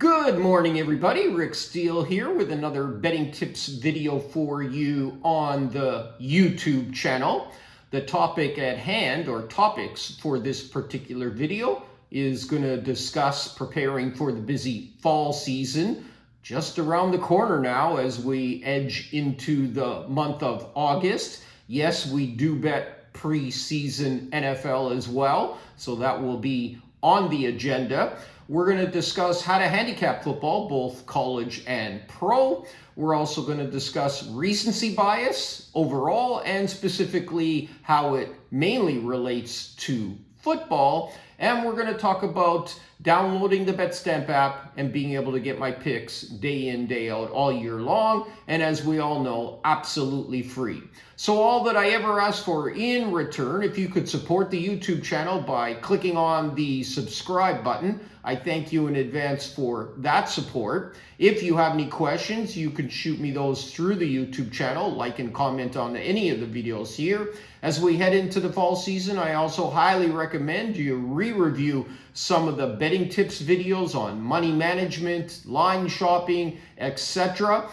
Good morning, everybody. Rick Steele here with another betting tips video for you on the YouTube channel. The topic at hand, or topics for this particular video, is going to discuss preparing for the busy fall season. Just around the corner now as we edge into the month of August. Yes, we do bet preseason NFL as well, so that will be on the agenda. We're going to discuss how to handicap football, both college and pro. We're also going to discuss recency bias overall and specifically how it mainly relates to football. And we're going to talk about downloading the Betstamp app and being able to get my picks day in, day out, all year long. And as we all know, absolutely free. So all that I ever ask for in return, if you could support the YouTube channel by clicking on the subscribe button, I thank you in advance for that support. If you have any questions, you can shoot me those through the YouTube channel, like and comment on any of the videos here. As we head into the fall season, I also highly recommend you re-review some of the betting tips videos on money management, line shopping, etc.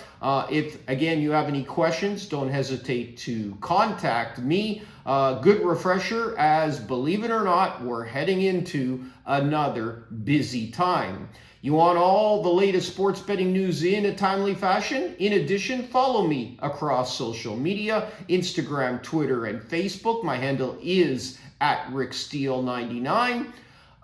If, again, you have any questions, don't hesitate to contact me. Good refresher, as believe it or not, we're heading into another busy time. You want all the latest sports betting news in a timely fashion? In addition, follow me across social media, Instagram, Twitter, and Facebook. My handle is @RickSteele99.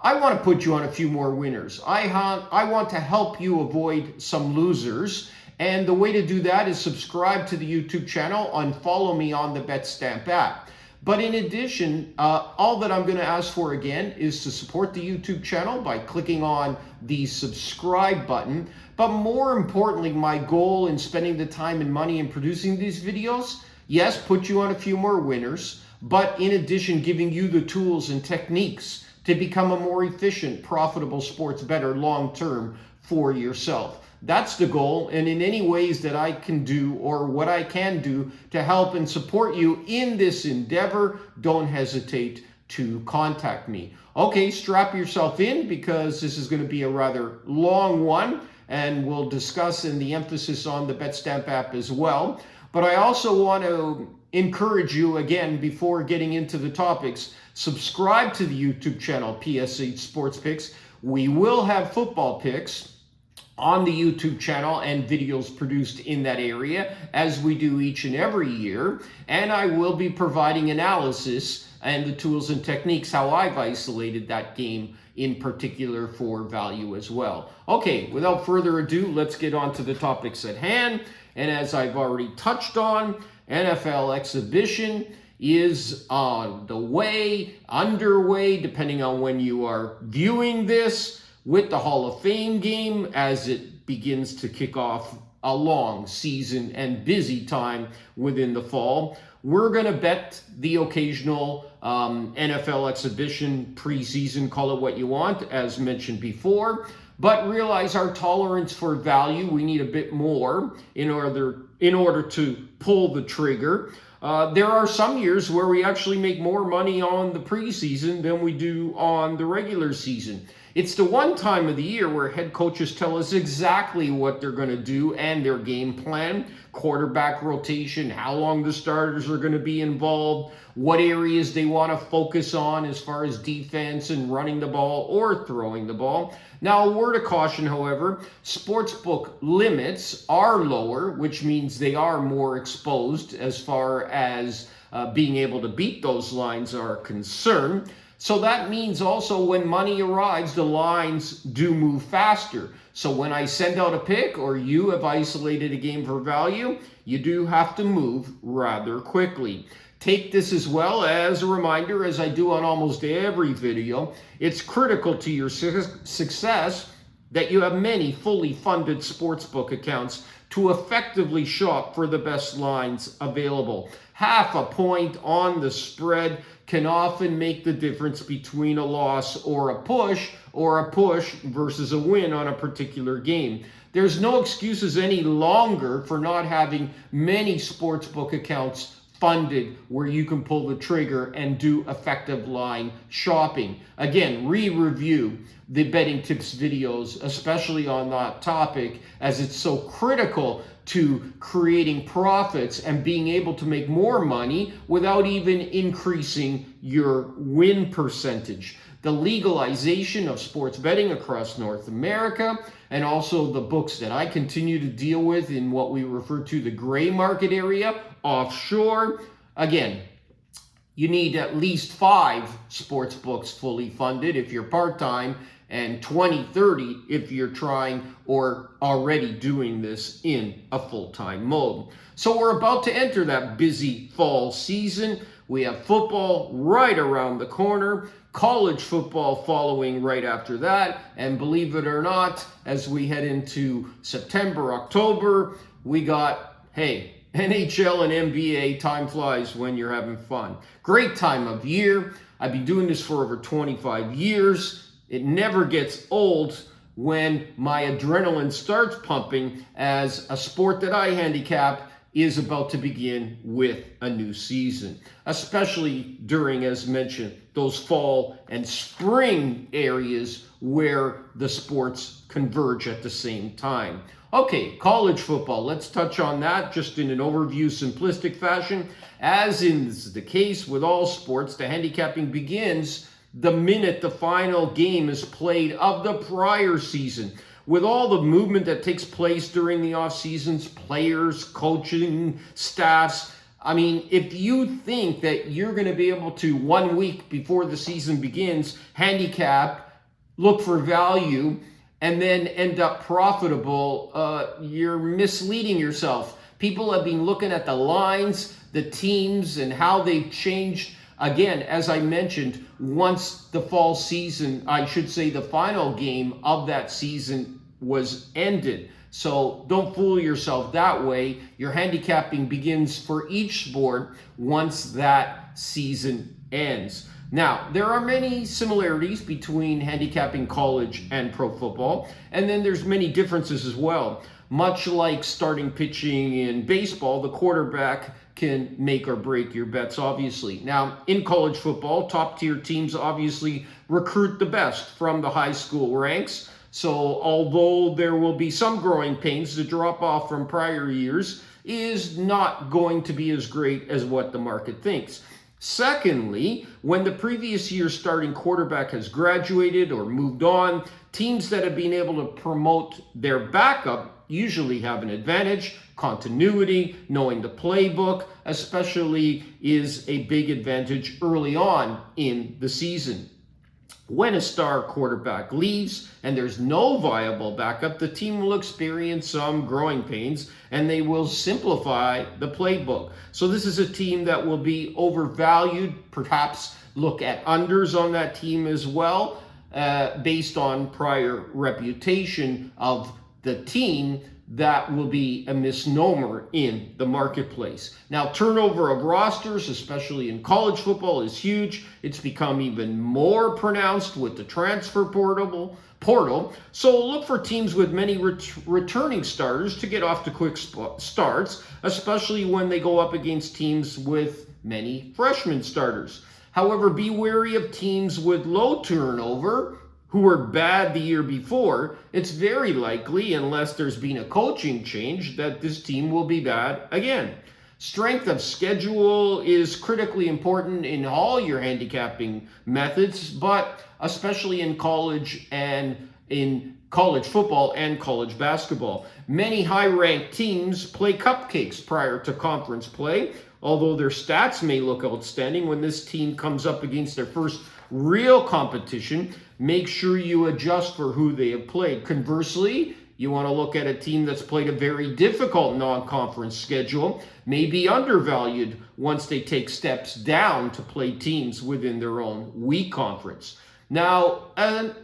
I want to put you on a few more winners. I want to help you avoid some losers. And the way to do that is subscribe to the YouTube channel and follow me on the Betstamp app. But in addition, all that I'm going to ask for again is to support the YouTube channel by clicking on the subscribe button. But more importantly, my goal in spending the time and money in producing these videos, yes, put you on a few more winners, but in addition, giving you the tools and techniques to become a more efficient, profitable sports bettor long-term for yourself. That's the goal, and in any ways that I can do or what I can do to help and support you in this endeavor, don't hesitate to contact me. Okay, strap yourself in because this is going to be a rather long one, and we'll discuss in the emphasis on the Betstamp app as well. But I also want to encourage you again before getting into the topics, subscribe to the YouTube channel PSH Sports Picks. We will have football picks on the YouTube channel and videos produced in that area as we do each and every year. And I will be providing analysis and the tools and techniques how I've isolated that game in particular for value as well. Okay, without further ado, let's get on to the topics at hand. And as I've already touched on, NFL exhibition is on the way, underway, depending on when you are viewing this, with the Hall of Fame game as it begins to kick off a long season and busy time within the fall. We're going to bet the occasional NFL exhibition, preseason, call it what you want, as mentioned before, but realize our tolerance for value, we need a bit more in order to pull the trigger. There are some years where we actually make more money on the preseason than we do on the regular season. It's the one time of the year where head coaches tell us exactly what they're going to do and their game plan, quarterback rotation, how long the starters are going to be involved, what areas they want to focus on as far as defense and running the ball or throwing the ball. Now, a word of caution, however, sportsbook limits are lower, which means they are more exposed as far as being able to beat those lines are concerned. So that means also when money arrives, the lines do move faster. So when I send out a pick or you have isolated a game for value, you do have to move rather quickly. Take this as well as a reminder, as I do on almost every video, it's critical to your success that you have many fully funded sportsbook accounts to effectively shop for the best lines available. Half a point on the spread can often make the difference between a loss or a push versus a win on a particular game. There's no excuses any longer for not having many sportsbook accounts funded where you can pull the trigger and do effective line shopping. Again, review the betting tips videos, especially on that topic, as it's so critical to creating profits and being able to make more money without even increasing your win percentage. The legalization of sports betting across North America, and also the books that I continue to deal with in what we refer to the gray market area, offshore. Again, you need at least 5 sports books fully funded if you're part-time, and 20, 30 if you're trying or already doing this in a full-time mode. So we're about to enter that busy fall season. We have football right around the corner, college football following right after that, and believe it or not, as we head into September, October, we got, hey, NHL and NBA. Time flies when you're having fun. Great time of year. I've been doing this for over 25 years. It never gets old when my adrenaline starts pumping as a sport that I handicap is about to begin with a new season, especially during, as mentioned, those fall and spring areas where the sports converge at the same time. Okay, college football. Let's touch on that just in an overview, simplistic fashion. As is the case with all sports, the handicapping begins the minute the final game is played of the prior season. With all the movement that takes place during the off seasons, players, coaching, staffs, I mean, if you think that you're going to be able to 1 week before the season begins, handicap, look for value, and then end up profitable, you're misleading yourself. People have been looking at the lines, the teams, and how they've changed. Again, as I mentioned, once the fall season, I should say the final game of that season was ended. So don't fool yourself that way. Your handicapping begins for each sport once that season ends. Now, there are many similarities between handicapping college and pro football, and then there's many differences as well. Much like starting pitching in baseball, the quarterback can make or break your bets, obviously. Now, in college football, top-tier teams obviously recruit the best from the high school ranks. So although there will be some growing pains, the drop-off from prior years is not going to be as great as what the market thinks. Secondly, when the previous year's starting quarterback has graduated or moved on, teams that have been able to promote their backup usually have an advantage. Continuity, knowing the playbook, especially, is a big advantage early on in the season. When a star quarterback leaves and there's no viable backup, the team will experience some growing pains and they will simplify the playbook. So this is a team that will be overvalued, perhaps look at unders on that team as well, based on prior reputation of the team. That will be a misnomer in the marketplace. Now, turnover of rosters, especially in college football, is huge. It's become even more pronounced with the transfer portal. So look for teams with many returning starters to get off to quick starts, especially when they go up against teams with many freshman starters. However, be wary of teams with low turnover who were bad the year before. It's very likely, unless there's been a coaching change, that this team will be bad again. Strength of schedule is critically important in all your handicapping methods, but especially in college and in college football and college basketball. Many high-ranked teams play cupcakes prior to conference play, although their stats may look outstanding. When this team comes up against their first real competition, make sure you adjust for who they have played. Conversely, you want to look at a team that's played a very difficult non-conference schedule, may be undervalued once they take steps down to play teams within their own weak conference. Now,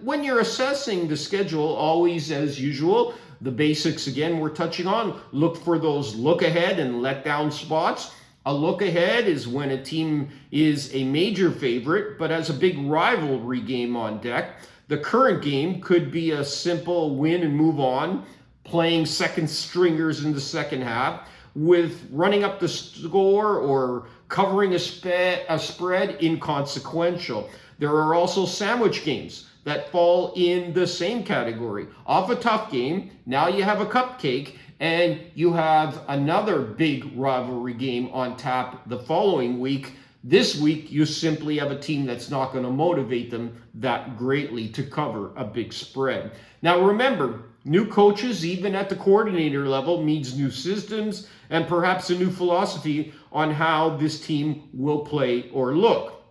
when you're assessing the schedule, always as usual, the basics again we're touching on, look for those look ahead and let down spots. A look ahead is when a team is a major favorite but has a big rivalry game on deck. The current game could be a simple win and move on, playing second stringers in the second half, with running up the score or covering a spread inconsequential. There are also sandwich games that fall in the same category. Off a tough game, now you have a cupcake, and you have another big rivalry game on tap the following week. This week, you simply have a team that's not going to motivate them that greatly to cover a big spread. Now remember, new coaches, even at the coordinator level, means new systems and perhaps a new philosophy on how this team will play or look.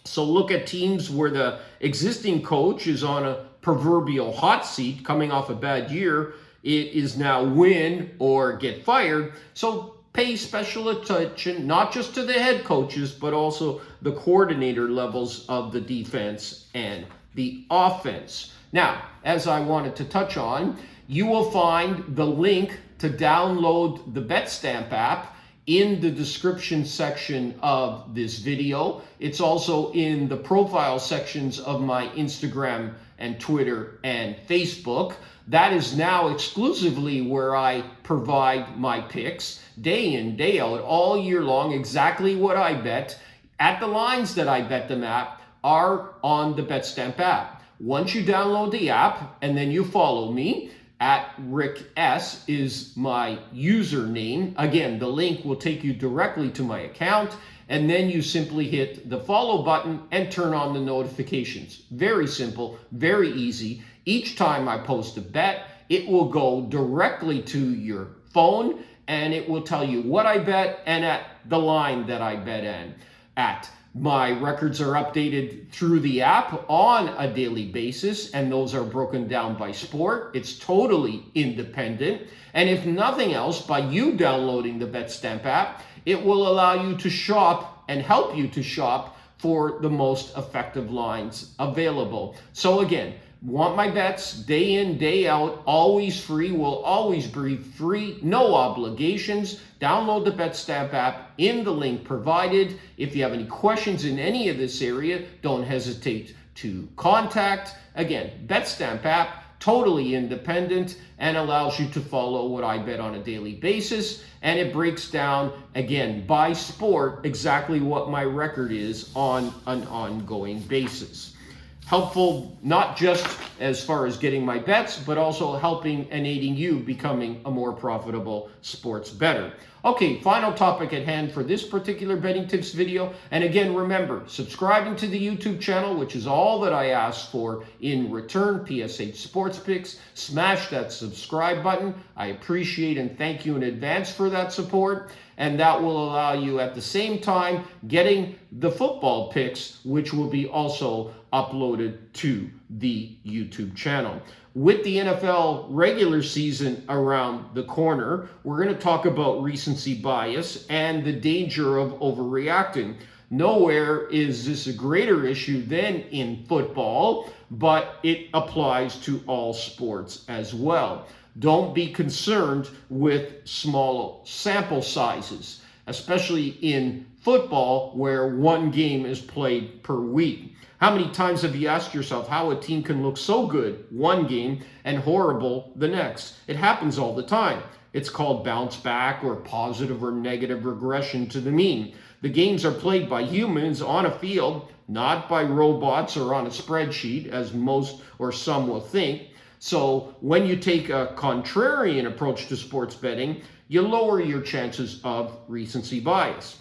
So look at teams where the existing coach is on a proverbial hot seat coming off a bad year. It is now win or get fired. So pay special attention, not just to the head coaches, but also the coordinator levels of the defense and the offense. Now, as I wanted to touch on, you will find the link to download the Betstamp app in the description section of this video. It's also in the profile sections of my Instagram and Twitter and Facebook. That is now exclusively where I provide my picks day in, day out, all year long. Exactly what I bet at the lines that I bet them at are on the Betstamp app. Once you download the app and then you follow me, at Rick S is my username. Again, the link will take you directly to my account, and then you simply hit the follow button and turn on the notifications. Very simple, very easy. Each time I post a bet, it will go directly to your phone, and it will tell you what I bet and at the line that I bet in at. My records are updated through the app on a daily basis, and those are broken down by sport. It's totally independent. And if nothing else, by you downloading the Betstamp app, it will allow you to shop and help you to shop for the most effective lines available. So again, want my bets day in, day out, always free, will always be free, no obligations. Download the Betstamp app in the link provided. If you have any questions in any of this area, don't hesitate to contact. Again, Betstamp app, totally independent and allows you to follow what I bet on a daily basis. And it breaks down, again, by sport, exactly what my record is on an ongoing basis. Helpful not just as far as getting my bets, but also helping and aiding you becoming a more profitable sports bettor. Okay, final topic at hand for this particular betting tips video. And again, remember, subscribing to the YouTube channel, which is all that I ask for in return, PSH Sports Picks. Smash that subscribe button. I appreciate and thank you in advance for that support. And that will allow you at the same time getting the football picks, which will be also uploaded to the YouTube channel. With the NFL regular season around the corner, we're going to talk about recency bias and the danger of overreacting. Nowhere is this a greater issue than in football, but it applies to all sports as well. Don't be concerned with small sample sizes, especially in football where one game is played per week. How many times have you asked yourself how a team can look so good one game and horrible the next? It happens all the time. It's called bounce back or positive or negative regression to the mean. The games are played by humans on a field, not by robots or on a spreadsheet, as most or some will think. So when you take a contrarian approach to sports betting, you lower your chances of recency bias.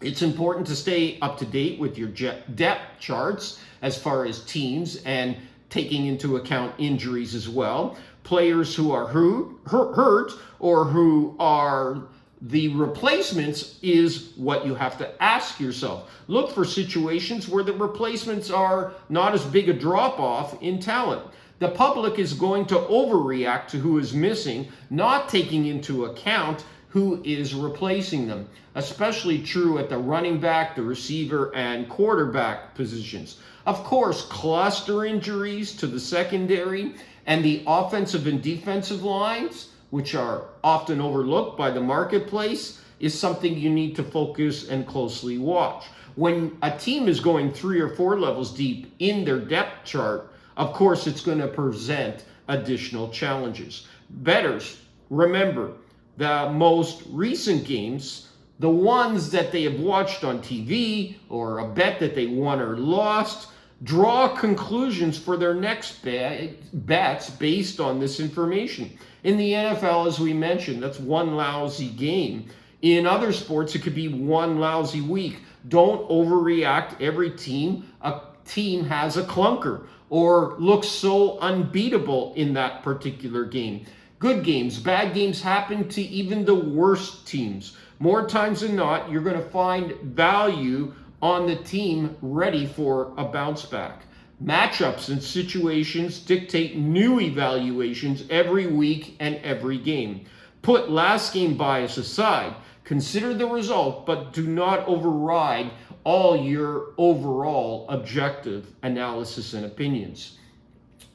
It's important to stay up to date with your depth charts as far as teams and taking into account injuries as well. Players who are hurt or who are the replacements is what you have to ask yourself. Look for situations where the replacements are not as big a drop-off in talent. The public is going to overreact to who is missing, not taking into account who is replacing them. Especially true at the running back, the receiver, and quarterback positions. Of course, cluster injuries to the secondary and the offensive and defensive lines, which are often overlooked by the marketplace, is something you need to focus and closely watch. When a team is going 3 or 4 levels deep in their depth chart, of course, it's going to present additional challenges. Bettors, remember, the most recent games, the ones that they have watched on TV or a bet that they won or lost, draw conclusions for their next bets based on this information. In the NFL, as we mentioned, that's one lousy game. In other sports, it could be one lousy week. Don't overreact. Every team, a team has a clunker or looks so unbeatable in that particular game. Good games, bad games happen to even the worst teams. More times than not, you're going to find value on the team ready for a bounce back. Matchups and situations dictate new evaluations every week and every game. Put last game bias aside. Consider the result, but do not override all your overall objective analysis and opinions.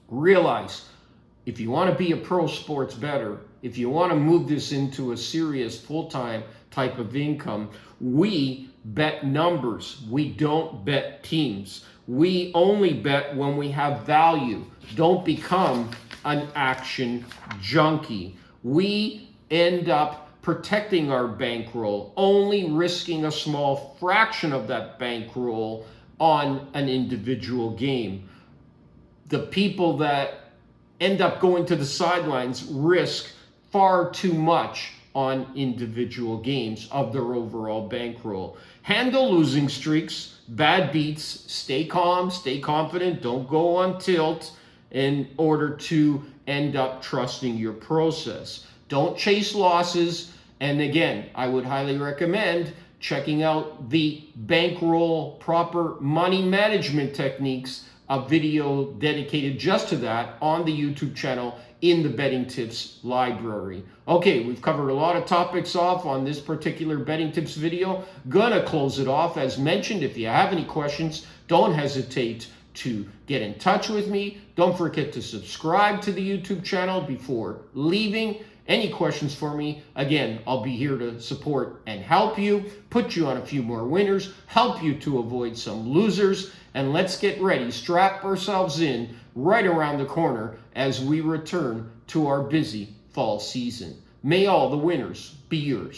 Realize, if you want to be a pro sports bettor, if you want to move this into a serious full-time type of income, we bet numbers. We don't bet teams. We only bet when we have value. Don't become an action junkie. We end up protecting our bankroll, only risking a small fraction of that bankroll on an individual game. The people that end up going to the sidelines risk far too much on individual games of their overall bankroll. Handle losing streaks, bad beats, stay calm, stay confident, don't go on tilt in order to end up trusting your process. Don't chase losses. And again, I would highly recommend checking out the bankroll proper money management techniques, a video dedicated just to that on the YouTube channel in the betting tips library. Okay, we've covered a lot of topics off on this particular betting tips video. Gonna close it off. As mentioned, if you have any questions, don't hesitate to get in touch with me. Don't forget to subscribe to the YouTube channel before leaving. Any questions for me? Again, I'll be here to support and help you, put you on a few more winners, help you to avoid some losers, and let's get ready, strap ourselves in right around the corner as we return to our busy fall season. May all the winners be yours.